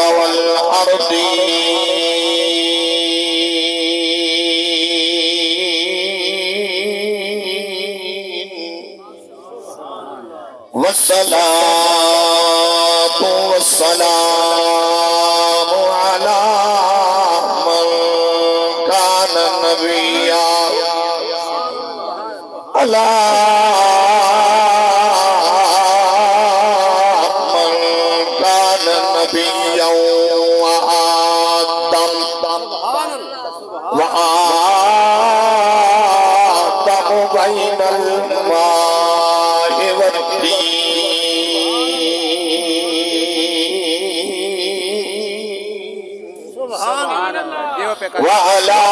والأرض والصلاة والسلام على من كان نبيا على من كان نبيا وآدم بين الماء وعلى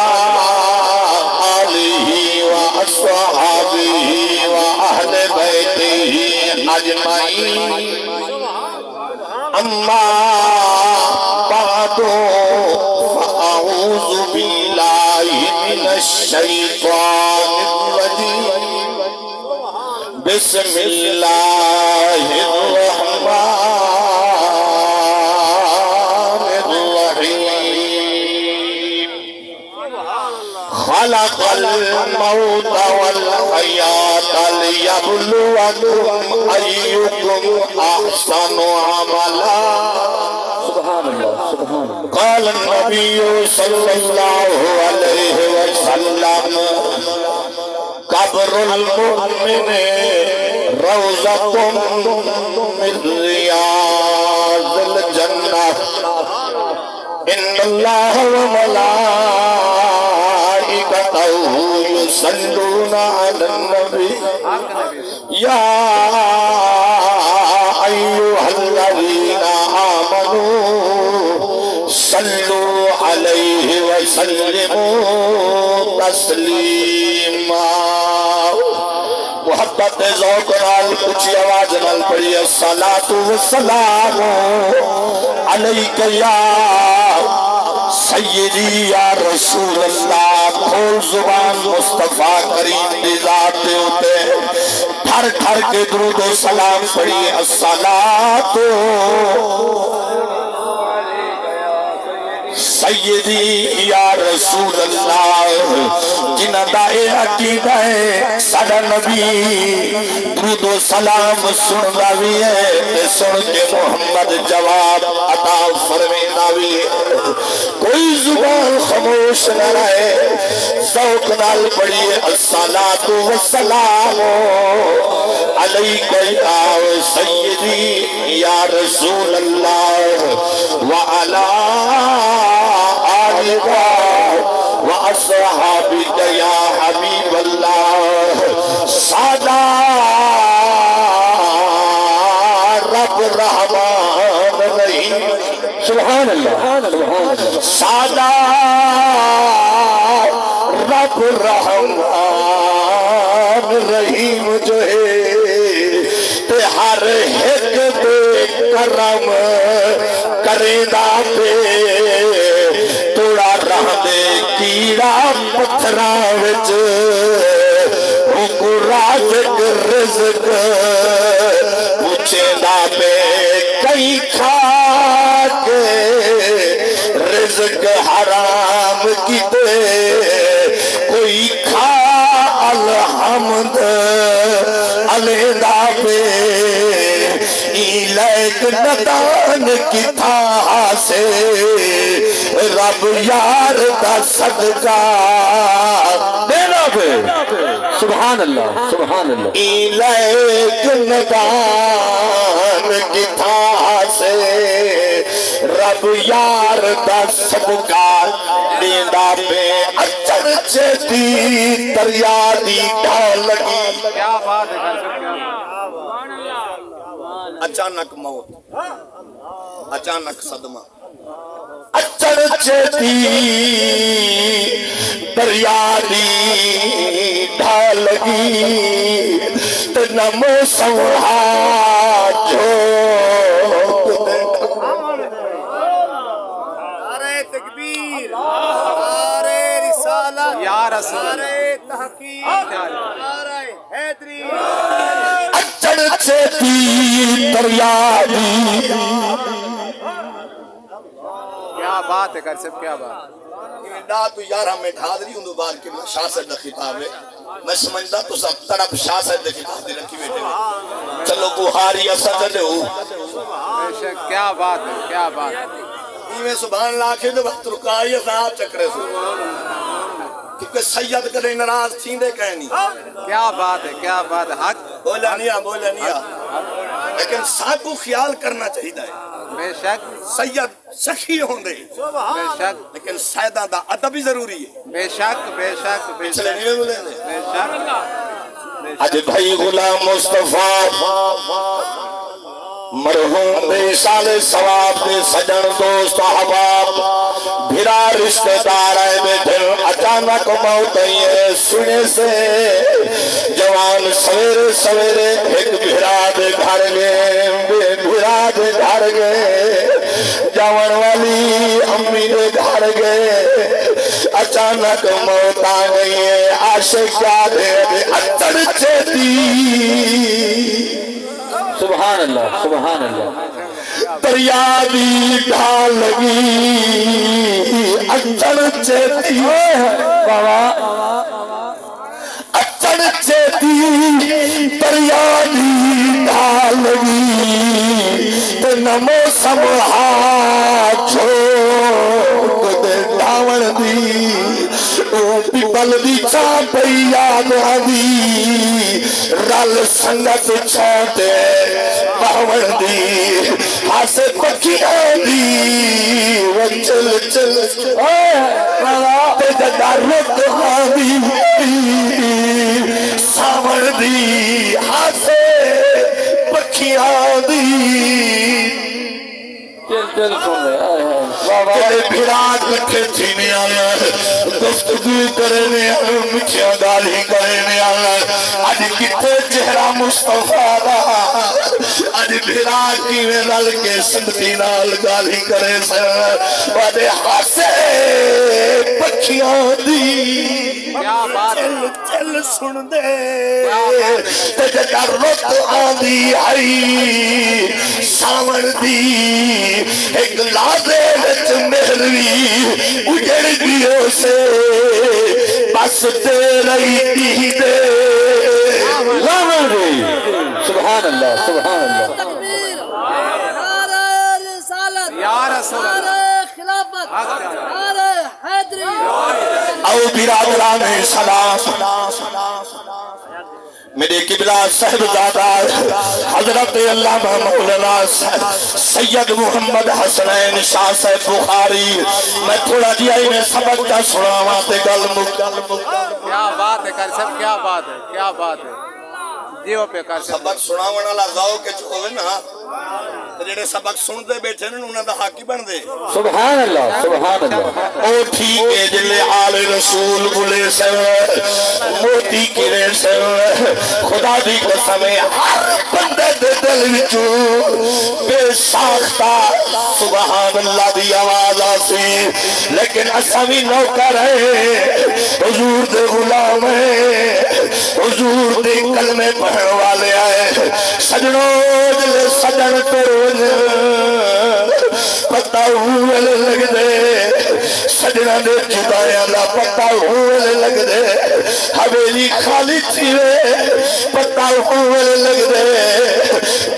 آله وأصحابه وأهل بيته أجمعين أما بعد فأعوذ بالله من الشيطان الرجيم بسم الله الرحمن الرحيم خلق الموت والحياة ليبلوكم أيكم أحسن عملا سبحان الله سبحان الله قال النبي صلى الله عليه وسلم قبر المؤمن روضة من رياض الجنة إن الله وملائكته يصلون على النبي يا أيها الذين آمنوا صلوا عليه وسلموا تسلیما محبت ذوق نال اونچی آواز نال پڑھی الصلاۃ والسلام علیک یا سیدی یا رسول اللہ کھول زبان مصطفیٰ کریم دی ذات دے اوتے ٹھر ٹھر کے درود و سلام پڑھی الصلاۃ سیدی یا رسول اللہ جنہ دا اے عقیدہ ہے ساڈا نبی درود و سلام سندا وی ہے تے سن کے محمد جواب عطا فرمیندا وی ہے کوئی زبان خاموش نہ رہے ذوق نال پڑھیے الصلاۃ والسلام علیک یا سیدی یا رسول اللہ وعلی وأصحابك يا حبيب الله سادا رب رحمان رحیم سبحان اللہ سادا رب رحمان رحیم جو ہے تے ہر ایک دے کرم کریندہ پہ توڑا رہ دے کیڑا پتھرا وچ رازق رزق پوچھے دا پہ کئی کھا کے رزق حرام کیتے کوئی کھا الحمد علیندہ پہ لیک ندان کی تھا سے رب یار دا صدقہ دینا پہ سبحان اللہ سبحان اللہ لیک ندان کی تھا سے رب یار دا صدقہ دینا پہ اچھر چیتی دریا دی ڈھال لگی کیا بات ہے کر سکتے ہیں اچانک موت اچانک صدمہ اچھر چیتی دریا دی ڈھال لگی تے نہ موسم جو نعرہ تکبیر نعرہ رسالت یا رسول نعرہ تحقیق نعرہ حیدری اچھر چیتی دریا دی کیا بات ہے کر سب کیا بات دا تو یار ہمیں ٹھادری ہوں دوبار کے شاہ صاحب دا خطاب ہے میں سمجھدا تو سب طرف شاہ صاحب دا خطاب دے رکھی بیٹھے ہیں چلو بخاری اسد ہو بے شک کیا بات ہے کیا بات ہے میں سبحان اللہ کے دے وقت رکائی صاحب چکرے سو کیونکہ سید کرے ناراض تھیندے کہنی کیا بات ہے حق بولا نیا لیکن ساکو خیال کرنا چاہیے بے شک سید سخی ہوندے بے شک لیکن سیدہ دا ادب بھی ضروری ہے بے شک بے شک بے چلے شک نہیں بولے بے شک اج بھائی غلام مصطفیٰ مرحوم بے سال ثواب دے سجن دوست احباب بھرا رشتہ دار ہے بیٹھے اچانک موت ہے سنے سے جوان سویرے سویرے ایک بھرا دے گھر گئے بھرا دے گھر گئے جوان والی امی دے گھر گئے اچانک موت آ گئی ہے عاشق کیا دے اچڑ چیتی سبحان اللہ سبحان اللہ دریا دی ڈھال لگی اچڑ چیتی بابا اچڑ چیتی دریا دی ڈھال لگی تے نمو سمہا چھوٹ دے ڈھاون دی پیپل دی چاں پئی یاد آدی رل سنگت چھوٹے باون دی ہاسے پکی آدی وہ چل چل تے جدا رت آدی ساون دی ہاسے پکی آدی چل سن رہے بابا تیرے بھیرات لکھے تھینے آیا گفتگو کرنے آیا مچھیاں گالی کرنے آیا آج کتے چہرہ مصطفیٰ دا آج بھیرات کی میں رل کے سمتی نال گالی کرے سے وادے ہاسے پکھیاں دی کیا بات ہے چل چل سن دے تجھے در رت آدھی آئی ساون دی ایک لازے وچ مہروی اجڑ دیو سے بس دے رہی دی دے لانا دی سبحان اللہ سبحان اللہ تکبیر نعرہ رسالت یا رسول اللہ نعرہ خلافت نعرہ حیدری او برادران سلام میرے قبلہ صاحبزادہ حضرت علامہ مولانا سید محمد حسنین شاہ صاحب بخاری میں تھوڑا جی آئی میں سبق کا سناواں تے گل کیا بات ہے کر سب کیا بات ہے کیا بات ہے جیو پہ کر سب سبق سناون والا ذوق کے ہوے نا تے جڑے سبق سنتے بیٹھے نے انہاں دا حق ہی بن دے سبحان اللہ سبحان اللہ او ٹھیک ہے جلے آل رسول بلے سے موتی کرے سے خدا دی قسم ہے ہر بندے دے دل وچوں بے ساختہ سبحان اللہ دی آواز آسی لیکن اساں وی نوکر ہیں حضور دے غلام ہیں حضور دے کلمے پڑھن والے آئے سجنوں جلے سجن کرو پتہ ہوئے لگ دے سجنہ دے جدائیاں دا پتہ ہوئے لگ دے حویلی خالی تھیوے پتہ ہوئے لگ دے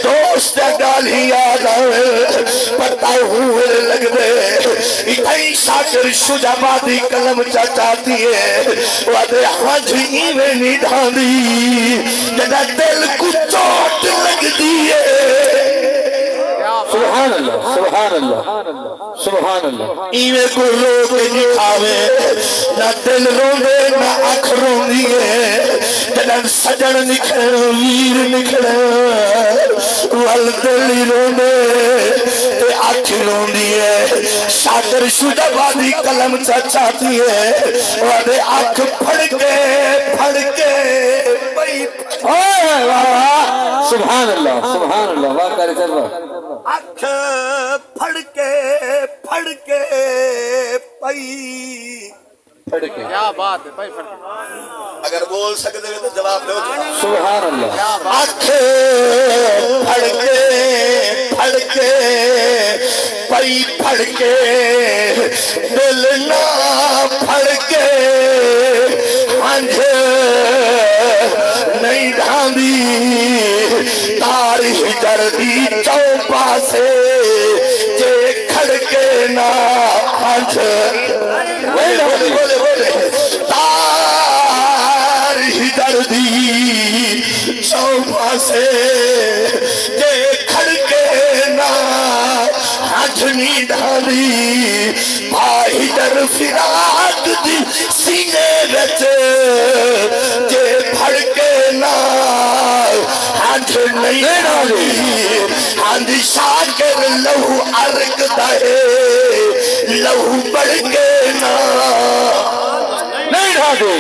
دوست گالی یاد آئے پتہ ہوئے لگ دے اتھائی شاکر شجابادی کلم چاچاتی ہے وادے حج ایوے نیدھان دی جدہ دل کو چوٹ لگ دیئے سبحان اللہ سبحان اللہ سبحان اللہ ایوے کو لوگ دکھاوے نہ دل روندے نہ آنکھ روندی ہے جنن سجن نکھڑ ویر نکھڑ وال دل روندے تے آنکھ روندی ہے شاکر شجابادی کلم چاچاتی ہے وادے آنکھ پھڑ کے بھئی سبحان اللہ واہ کاری سروا آنکھ پھڑ کے پئی پڑھ کے کیا بات ہے بھائی فرق اگر بول سکتے ہیں تو جواب دو سبحان اللہ آنکھ پھڑ کے پئی پھڑ کے دل نہ پھڑ کے ہنج نہیں ڈھاندی تاریخ جردی چوپا سے جے کھڑ کے نہ ہنج بولے تاریخ جردی چوپا سے جے کھڑ کے نہ ہنج نہیں ڈھاندی بھائی در فراق دی سینے وچ جے پھڑ کے نہ ہنج نہیں ڈھاندی ہنج شاکر لہو عرق دہے لہو بڑھ کے نہ نہیں ڈھاندی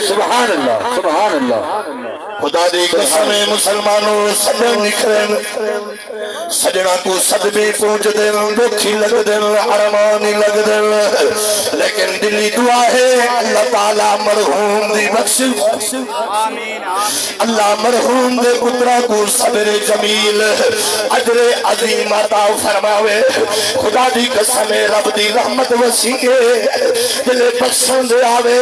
سبحان اللہ سبحان اللہ خدا دی قسم مسلمانوں سجن نکھرن سجنا کو صدمے پہنچ دن دکھی لگ دن ارمانی لگ دن لیکن دلی دعا ہے اللہ تعالیٰ مرحوم دی بخش اللہ مرحوم دے پترہ کو صبر جمیل اجر عظیم عطا فرماوے خدا دی قسم رب دی رحمت وسیع دل بخشن دے آوے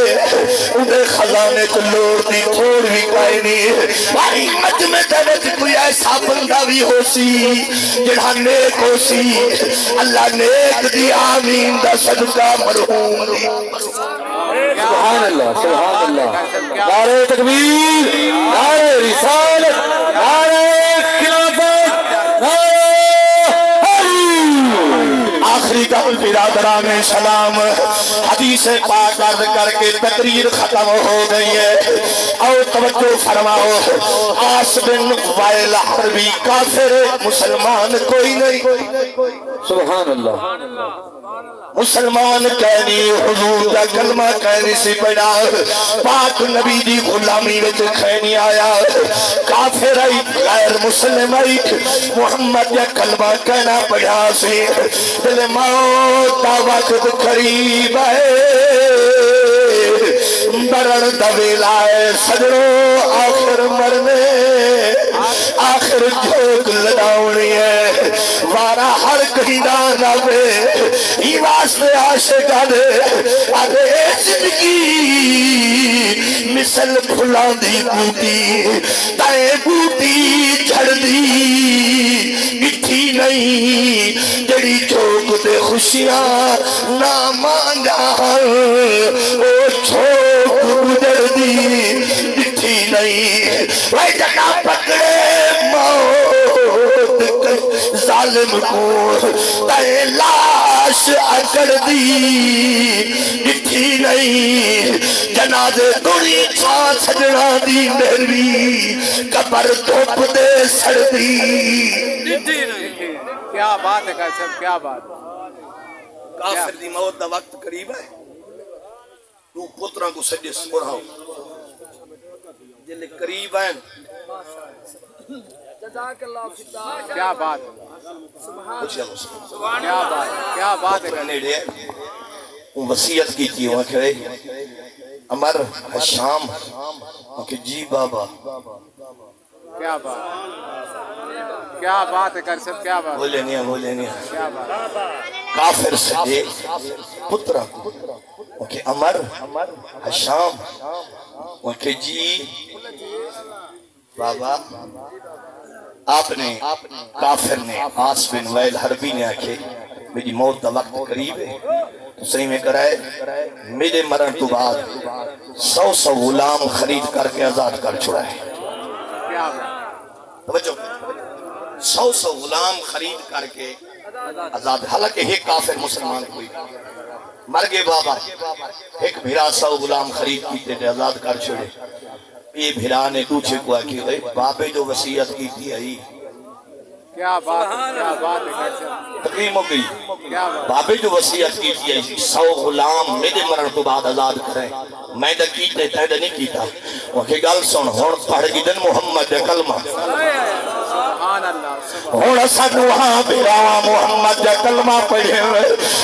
انہیں خزانے تو لوڑ دی تھوڑ بھی کوئی نہیں بھائی مجمع دیوت کوئی ایسا بندہ بھی ہو سی جڑا نیک ہو سی اللہ نیک دی آمین دا صدقہ مرحوم دی سبحان اللہ سبحان اللہ نعرہ تکبیر نعرہ رسالت نعرہ خلافت نعرہ آخری قبل برادران سلام حدیث پاک عرض کر کے تقریر ختم ہو گئی ہے اور توجہ فرماؤ آس بن وائل حربی کافر مسلمان کوئی نہیں سبحان اللہ مسلمان کہنی حضور دا کلمہ کہنی سی پڑھا پاک نبی دی غلامی وچ کہنی آیا کافر آئی غیر مسلم آئی محمد یا کلمہ کہنا پڑھا سی دل موت دا وقت قریب ہے برن دویل آئے سجنوں آخر مرنے آخر جھوک لڑاؤنی ہے وارا ہر کہیں نہ بے ہی واسطے عاشقہ دے آدھے زندگی مثل پھلان دی بوٹی تائیں بوٹی جھڑ دی مٹھی نہیں جڑی چوک دے خوشیاں نہ مانگا او چوک گزر دی مٹھی نہیں وہ جگہ پکڑے موت ظالم کو تائیں لاش اکڑ دی مٹھی نہیں جنازے دوری چھا سجنا دی میری قبر دھوپ دے سڑ دی کیا بات ہے صاحب کیا بات کافر دی موت دا وقت قریب ہے تو پترہ کو سجے سمراؤ جلے قریب ہیں کیا بات کیا بات ہے وصیت کی تھی وہاں کھڑے عمر حشام کہ جی بابا کیا بات ہے صاحب کیا بات بولے نہیں کیا بات کافر سجے پترہ کہ عمر حشام کہ جی بابا آپ نے کافر نے آس بن وائل حربی نے آکھے میری موت دا وقت قریب ہے تو صحیح میں کرائے میرے مرن تو بعد 100 غلام خرید کر کے آزاد کر چھوڑا ہے توجہ 100 غلام خرید کر کے آزاد حالانکہ ایک کافر مسلمان کوئی مر گئے بابا ایک بھیرا 100 غلام خرید کیتے تھے آزاد کر چھوڑے یہ بھیرا نے دوچے کو آکی گئے بابے جو وصیت کی تھی آئی کیا بات ہے تقریم ہو گئی بابے جو وصیت کی تھی آئی 100 غلام میرے مرن تو بعد آزاد کریں میں دا کیتے تیدہ نہیں کیتا وہ کہ گل سن ہون پڑھ گی دن محمد کلمہ سبحان اللہ ہن سانو ہاں بھراواں محمد دا کلمہ پڑھے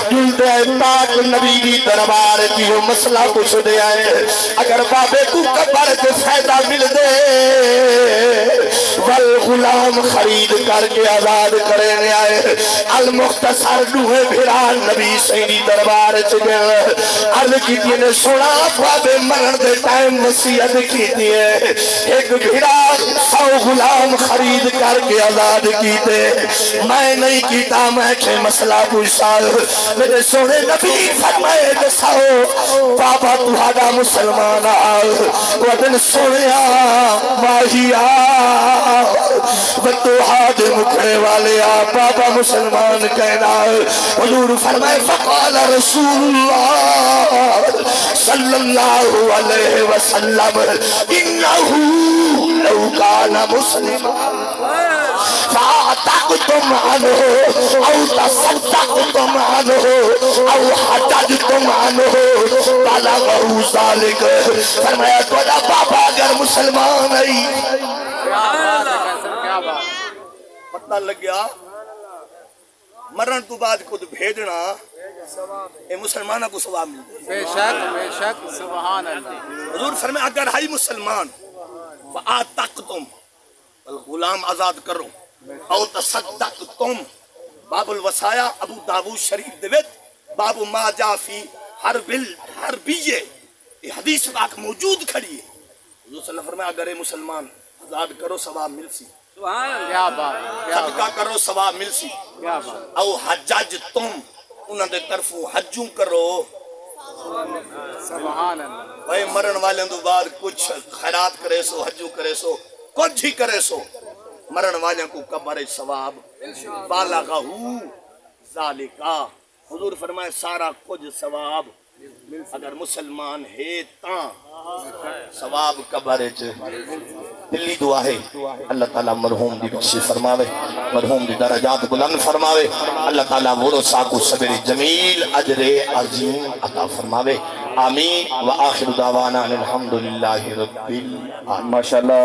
جلدے پاک نبی دی دربار کی وہ مسئلہ پوچھ دے آئے اگر بابے کو قبر کے فائدہ مل دے والغلام خرید کر کے آزاد کرنے آئے المختصر دوہے بھران نبی سیدی دربار چکے عرض کیتی نے سونا بابے مرن دے ٹائم وصیت کیتی ہے ایک بھران 100 غلام خرید کر کے آزاد کیتے میں نہیں کیتا میں کہ مسئلہ پوچھا میرے سونے نبی فرمائے دساؤ بابا تہاڈا مسلمان آل ودن سونیا ماہیا بتوحاد مکھڑے والے آ بابا مسلمان کہنا حضور فرمائے فقال رسول اللہ صلی اللہ علیہ وسلم انہو لو کان مسلمان فَأَعْتَقْتُمْ عَنْهُ أَوْ تَصَدَّقْتُمْ عَنْهُ أَوْ حَجَجْتُمْ عَنْهُ بَلَغَهُ ذَلِكَ فرمایا تھوڑا بابا اگر مسلمان ہے کیا بات ہے سب کیا بات پتہ لگ گیا مرن تو بعد خود بھیجنا اے مسلمانہ کو ثواب ملتا ہے بے شک سبحان اللہ حضور فرمایا اگر ہے مسلمان فَآتَقْتُمْ غلام آزاد کرو او تصدقتم باب الوصایا ابو داود شریف دویت باب ما جا فی حربیے یہ حدیث پاک موجود کھڑی ہے حضور صلی اللہ علیہ وسلم فرمایا اگر مسلمان آزاد کرو ثواب مل سی کیا بات صدقہ کرو ثواب مل سی کیا بات او حجاج تم انہوں دے طرفوں حجوں کرو سبحان اللہ بھائی مرن والے تو بعد کچھ خیرات کرے سو حجوں کرے سو کچھ ہی کرے سو مرن والے کو قبر ثواب بالغہ ذالکا حضور فرمائے سارا کچھ ثواب اگر مسلمان ہے تاں ثواب قبر دلی دعا ہے اللہ تعالیٰ مرحوم دی بخشی فرماوے مرحوم دی درجات بلند فرماوے اللہ تعالیٰ ورثہ کو صبر جمیل اجر عظیم عطا فرماوے آمین وآخر دعوانا الحمدللہ رب العالمین ماشاءاللہ